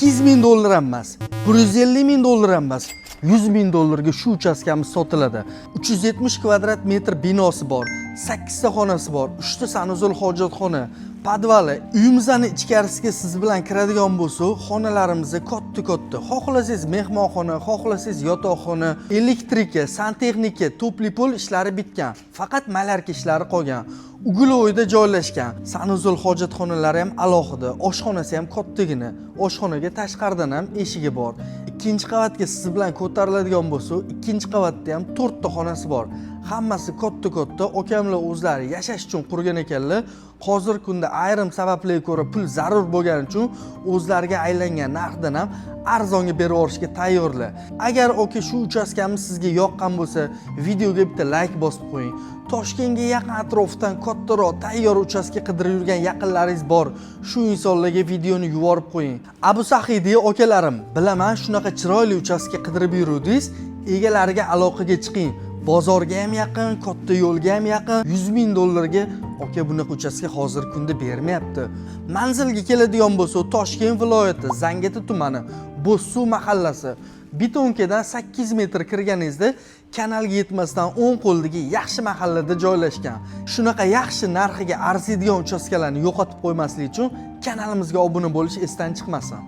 200 ming dollar ham emas, 150 ming dollar ham emas, 100 ming dollarga shu uchastkamiz sotiladi. 370 kvadrat metr binosi bor, 8 ta xonasi bor, 3 ta sanuzul hojatxona, podvali. Uyimizning ichkarisiga siz bilan kiradigan bo'lsa, xonalarimiz katta-katta. Xohlasangiz mehmonxona, xohlasangiz yotoqxona, elektrika, santexnika, topli pol ishlari bitgan. Faqat malarka ishlari qolgan. Uguloyda joylashgan. Sanuzul hojatxonalari ham alohida, oshxonasi ham kattagina. Oshxonaga tashqaridan ham eshigi bor. Ikkinchi qavatga siz bilan ko'tariladigan bo'lsa, ikkinchi qavatda ham 4 ta xonasi bor. Hammasi katta-katta. Okamlar o'zlari yashash uchun qurgan ekanlar. Hozir kunda ayrim sabablarga ko'ra pul zarur bo'lgani uchun o'zlariga aylangan narxdan ham arzonga berib yuborishga tayyorlar. Agar oka shu uchastkamiz sizga yoqqan bo'lsa, videoga bitta like bosib qo'ying. Toshkentga yaqin atrofdan kattaroq tayyor uchastka qidirib yurgan yaqinlaringiz bor. Shu insonlarga videoni yuborib qo'ying. Abu Sahidiy okalarim, bilaman shunaqa chiroyli uchastka qidirib yurudingiz, egalariga aloqaga chiqing. Bozorga ham yaqin, katta yo'lga ham yaqin. 100 ming dollarga oka bunaqa uchastka hozir kunda bermayapti. Manzilga keladigan bo'lsa, Toshkent viloyati Zangati tumani, Bo'zsuv mahallasi. Betonkadan 8 metr kirganingizda kanalga yetmasdan 10 qo'ldagi yaxshi mahallada joylashgan. Shunaqa yaxshi narxiga arziydigan uchastkalarni yo'qotib qo'ymaslik uchun kanalimizga obuna bo'lish esdan chiqmasin.